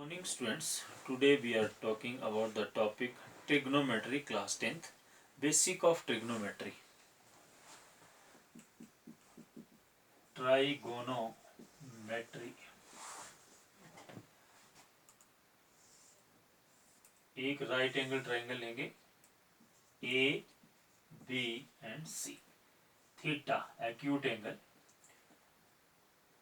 Morning students, today we are talking about the topic trigonometry class 10th, basic of trigonometry. Trigonometry. एक right angle triangle लेंगे A B and C, theta acute angle.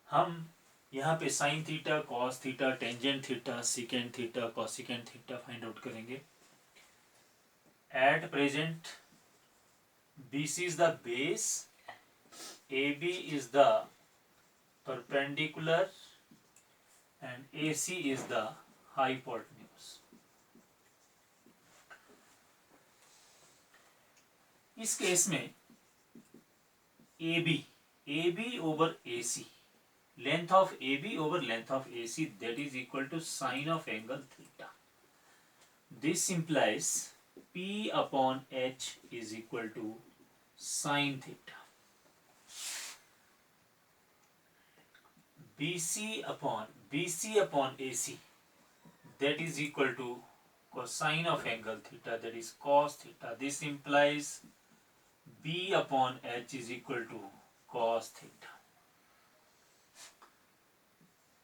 हम यहाँ पे sine theta, cos theta, tangent theta, secant theta, cosecant theta find out करेंगे। At present BC is the base, AB is the perpendicular and AC is the hypotenuse. इस case में AB over AC, length of AB over length of AC, that is equal to sine of angle theta. This implies P upon H is equal to sine theta. BC upon AC, that is equal to cosine of angle theta, that is cos theta. This implies B upon H is equal to cos theta.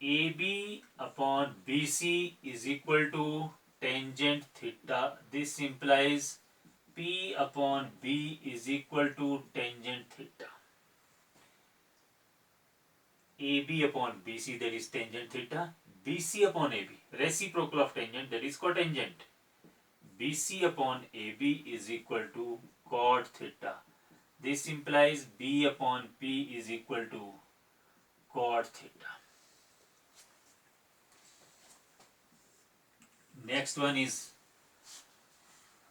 AB upon BC is equal to tangent theta. This implies P upon B is equal to tangent theta. AB upon BC, that is tangent theta. BC upon AB, reciprocal of tangent, that is cotangent. BC upon AB is equal to cot theta. This implies B upon P is equal to cot theta. Next one is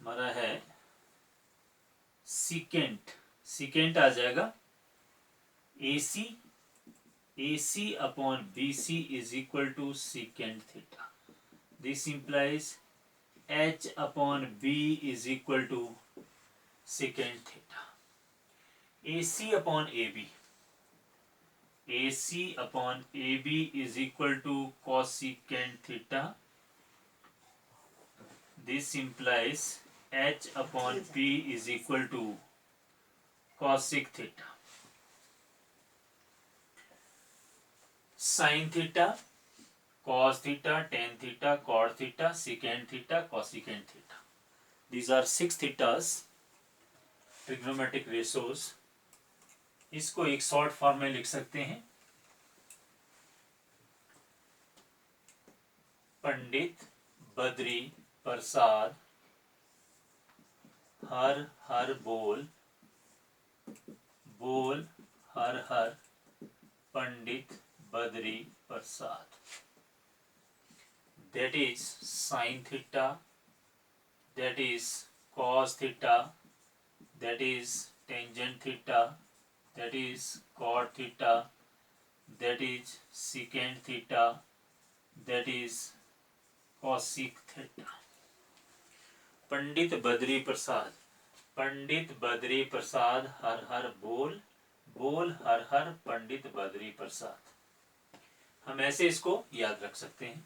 हमारा है secant. Secant आ जाएगा AC upon BC is equal to secant theta. This implies H upon B is equal to secant theta. AC upon AB is equal to cosecant theta. This implies H upon P is equal to cosec theta. Sin theta, cos theta, tan theta, cot theta, secant theta, cosecant theta. These are 6 thetas, trigonometric ratios. इसको एक short form में लिख सकते हैं, पंडित बद्री प्रसाद हर हर बोल, बोल हर हर Pandit Badri Prasad. That is sin theta, that is cos theta, that is tangent theta, that is cot theta, that is secant theta, that is cosec theta. Pandit Badri Prasad हर हर बोल, बोल हर हर पंडित बद्री प्रसाद. हम ऐसे इसको याद रख सकते हैं.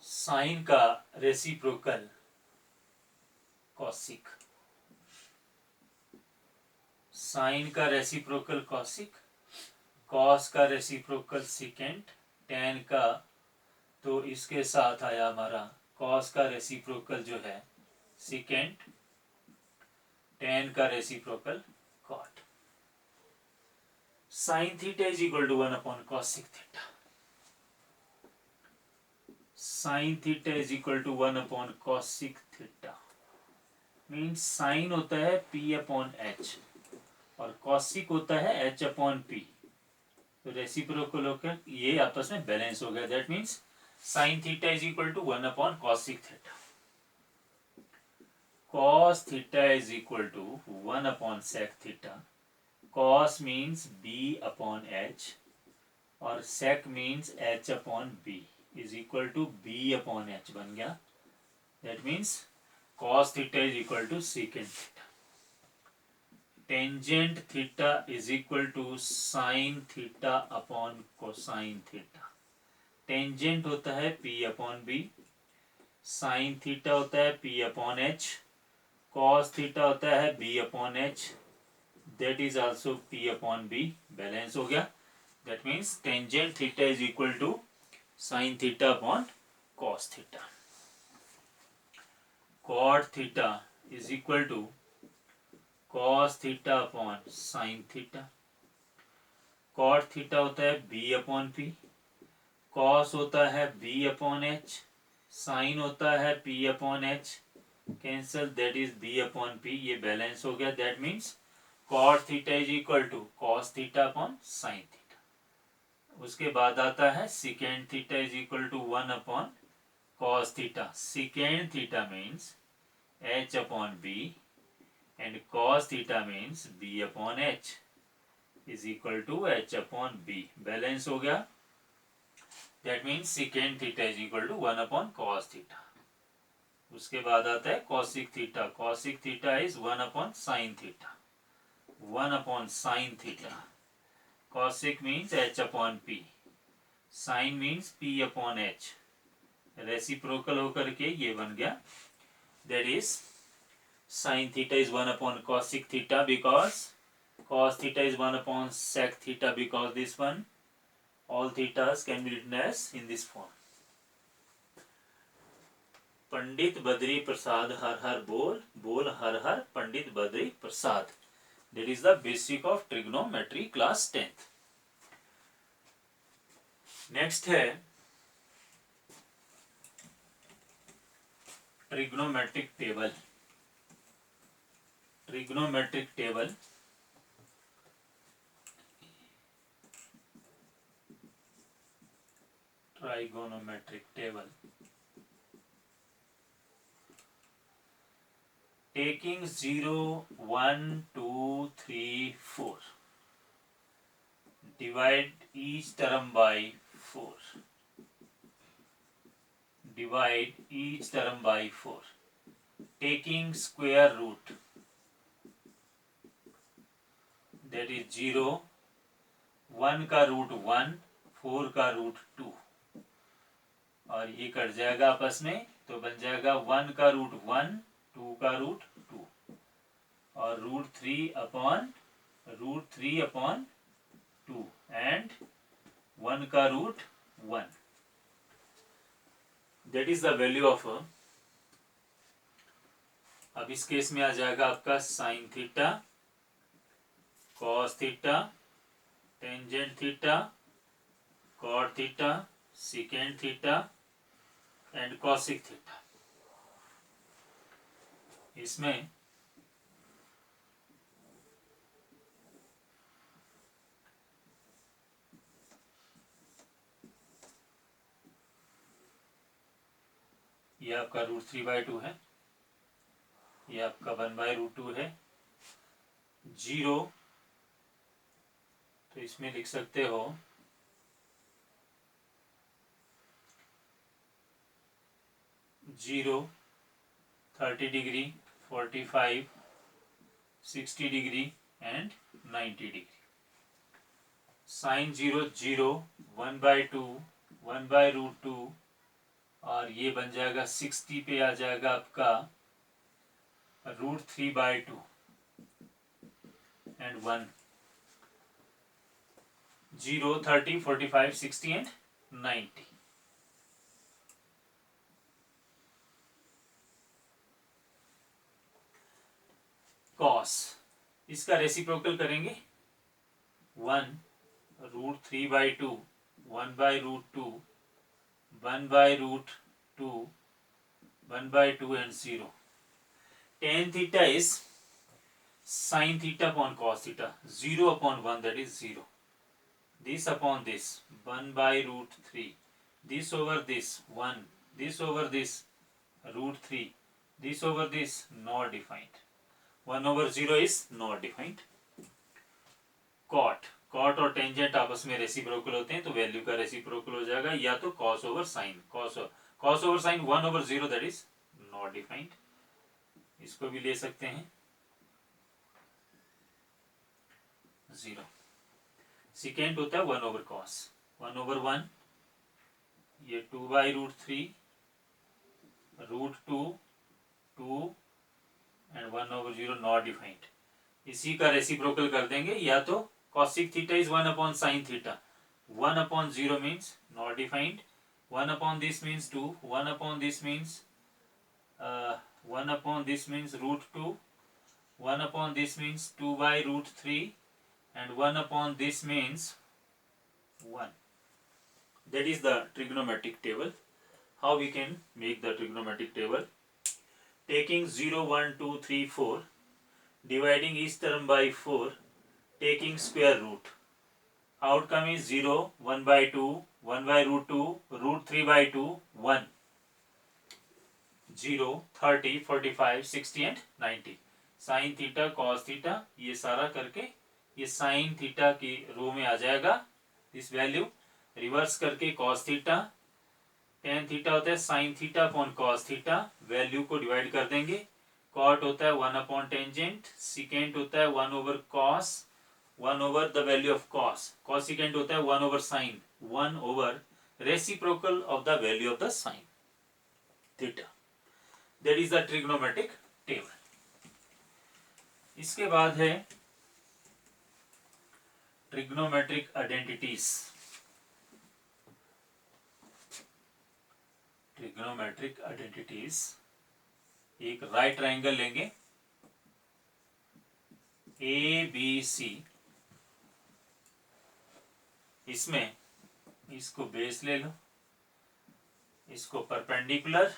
साइन का रेसिप्रोकल कॉसिक, साइन का रेसिप्रोकल कॉसिक, कॉस का रेसिप्रोकल सिकेंट, टैन का तो इसके साथ आया हमारा कॉस का रेसिप्रोकल जो है सिकेंट, टैन का reciprocal cot. Sine theta is equal to 1 upon cosec theta. Sine theta is equal to 1 upon cosec theta means sine होता है P अपॉन H और कॉसिक होता है H अपॉन P. तो रेसिप्रोकल होकर ये आपस में बैलेंस हो गया. That means sine theta is equal to 1 upon cosec theta. cos theta is equal to 1 upon sec theta. cos means B upon H और sec means H upon B is equal to B upon H बन गया. That means cos theta is equal to secant theta. Tangent theta is equal to sine theta upon cosine theta. Tangent होता है P upon B, sine theta होता है P upon H, cos theta होता है B upon H, that is also P upon B. Balance हो गया। That means tangent theta is equal to sine theta upon cos theta. Cot theta is equal to cos theta upon sine theta. Cot theta होता है B upon P, cos होता है B upon H, sine होता है P upon H, cancel, that is B upon P. ये balance हो गया। That means cot theta is equal to cos theta upon sine theta. उसके बाद आता है secant theta is equal to 1 upon cos theta. Secant theta means h upon b and cos theta means b upon h is equal to h upon b. Balance हो गया। That means secant theta is equal to 1 upon cos theta. उसके बाद आता है cosic theta. Cosic theta is 1 upon sin theta. 1 upon sin theta. Cosic means h upon p. Sin means p upon h. Reciprocal होकर के ये बन गया। That is sin theta is 1 upon cosic theta because cos theta is 1 upon sec theta because this one, all thetas can be written as in this form. Pandit Badri Prasad हर हर बोल, बोल हर हर Pandit Badri Prasad. That is the basic of trigonometry class 10th. Next है trigonometric table. Trigonometric table trigonometric table taking 0 1 2 3 4 divide each term by 4, divide each term by 4 taking square root, that is 0, 1 का root 1, 4 का root 2 और ये cut जाएगा आपस में, तो बन जाएगा 1 का रूट 1, 2 का रूट 2 और रूट 3 अपॉन 2 एंड 1 का root 1। That is the value of, अब इस केस में आ जाएगा आपका sine theta, cos theta, tangent theta, cot theta, secant theta and cosec theta. इसमें ये आपका रूट 3/2 है, ये आपका 1/√2 है। 0 तो इसमें लिख सकते हो 0, 30 degree, 45, 60 degree and 90 degree. Sine 0 0, 1/2, 1/√2 और ये बन जाएगा 60 पे आ जाएगा आपका रूट 3/2 एंड 1, 0, 30, 45, 60 एंड 90। कॉस, इसका रेसिप्रोकल करेंगे 1 root 3/2, 1/√2, 1/√2, 1/2 and 0. Tan theta is sin theta upon cos theta. 0 upon 1, that is 0. This upon this, 1/√3. This over this, 1. This over this, √3. This over this, not defined. 1 over 0 is not defined. Cot और tangent आपस में reciprocal होते हैं, तो value का reciprocal हो जाएगा या तो cos over sine. Cos over sine 1 over 0, that is not defined. इसको भी ले सकते हैं। 0। सिकेंड होता है 1 ओवर कॉस, 1 ओवर 1, ये 2/√3, √2, 2 एंड 1 ओवर 0 नॉट डिफाइंड। इसी का रेसिप्रोकल कर देंगे, या तो cosec theta is 1 upon sine theta, 1 upon 0 means not defined, 1 upon this means 2, 1 upon this means 1 upon this means √2, 1 upon this means 2/√3, and 1 upon this means 1. That is the trigonometric table. How we can make the trigonometric table? Taking 0, 1, 2, 3, 4, dividing each term by 4, taking square root. Outcome is 0, 1/2, 1/√2, √3/2, 1, 0, 30, 45, 60 and 90. Sign theta cos theta ये सारा करके ये sine theta की रो में आ जाएगा this value. Reverse करके cos theta, tan theta होता है sign theta upon cos theta, value को डिवाइड कर देंगे। कॉट होता है 1 अपॉन टेंजेंट, सिकेंट होता है 1 over cos, 1 over the value of cos, cosecant होता है 1 over sine, 1 over reciprocal of the value of the sine theta. That is the trigonometric table. इसके बाद है ट्रिग्नोमेट्रिक आइडेंटिटीज। ट्रिग्नोमेट्रिक आइडेंटिटीज, एक right triangle लेंगे ABC, इसमें इसको base ले लो, इसको परपेंडिकुलर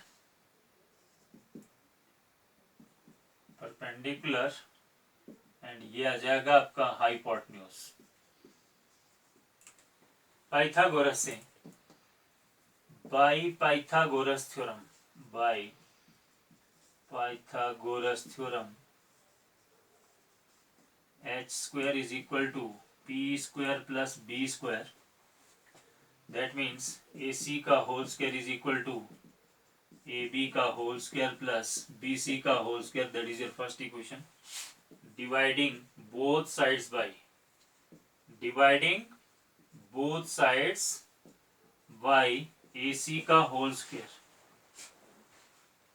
एंड ये आ जाएगा आपका हाइपोटेन्यूज। पाइथागोरस से by Pythagoras theorem h square is equal to p square plus b square. That means AC का whole square is equal to AB का होल स्क्वायर plus BC का whole square. That is your first equation. Dividing both sides by AC का whole square.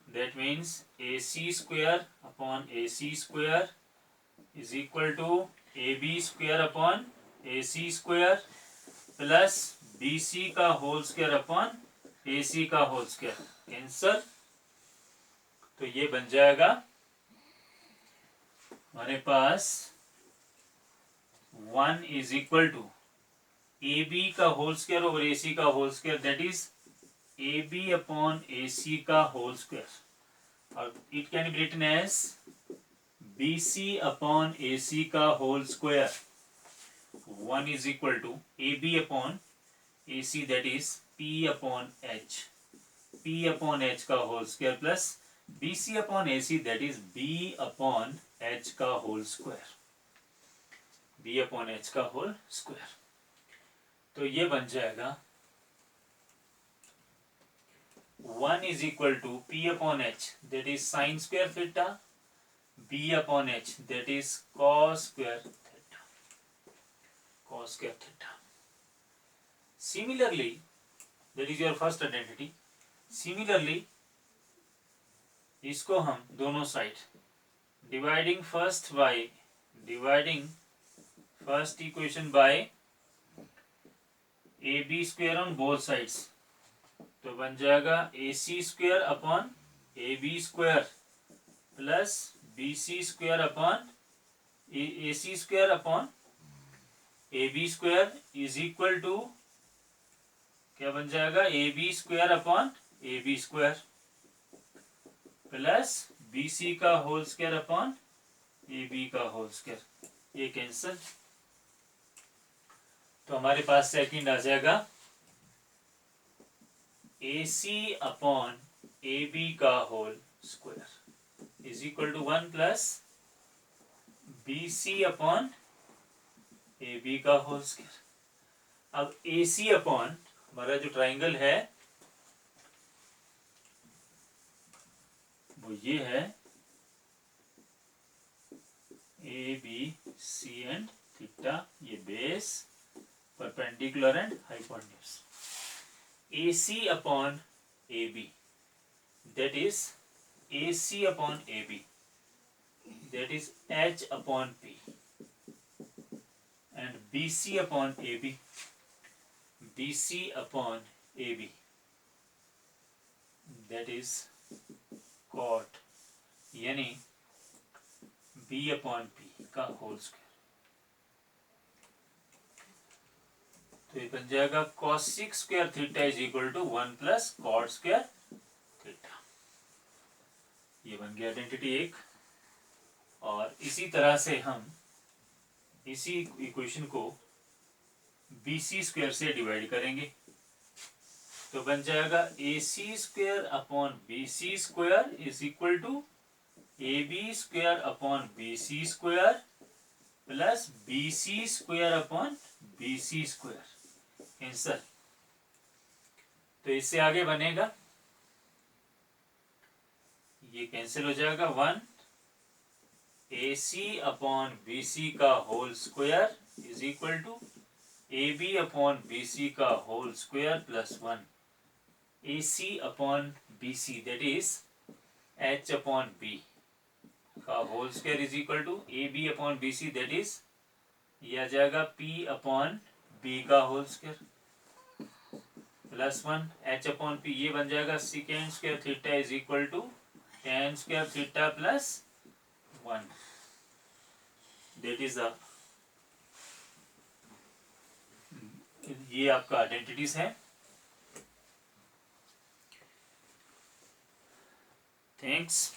That means AC square upon AC square is equal to AB square upon AC square plus BC का whole square upon AC का whole square. Answer तो ये बन जाएगा हमारे पास 1 is equal to AB का होल स्क्वायर ओवर AC का whole square, that is AB upon AC का होल स्क्वायर, और it can be written as BC upon AC का whole square. 1 is equal to AB upon AC, that is P upon H, P upon H का whole square plus BC upon AC, that is B upon H का whole square, B upon H का whole square. तो ये बन जाएगा 1 is equal to P upon H, that is sin square theta, B upon H, that is cos square theta, cos square theta. Similarly, that is your first identity. Similarly, इसको हम दोनों side dividing first equation by AB square on both sides, तो बन जाएगा AC square upon AB square plus BC square upon AC square upon AB square is equal to क्या बन जाएगा AB square upon AB square plus BC का whole square upon AB का whole square, ये cancel. तो हमारे पास second आ जाएगा AC अपॉन AB का whole square is equal to 1 plus BC upon AB का होल स्क्वायर। अब AC अपॉन हमारा जो ट्राइंगल है वो ये है AB C and theta is perpendicular and hypotenuse. AC upon AB, that is AC upon AB, that is H upon P, and BC upon AB, BC upon AB, that is cot यानी B upon P का whole square. तो ये बन जाएगा cos6 square theta is equal to 1 plus cot square theta. ये बन गया identity एक। और इसी तरह से हम इसी इक्वेशन को BC स्क्वायर से डिवाइड करेंगे, तो बन जाएगा AC square upon BC square is equal to AB square upon BC square plus BC square upon BC square. Answer तो इससे आगे बनेगा, ये कैंसिल हो जाएगा, 1 AC अपॉन BC का whole square is equal to AB upon BC का whole square plus 1 AC upon BC that is H upon B का whole square is equal to AB upon BC that is ये आ जाएगा P upon B का whole square plus 1 H upon P। ये बन जाएगा second square theta is equal to tan square theta plus 1, that is the, ये आपका identities है। थैंक्स।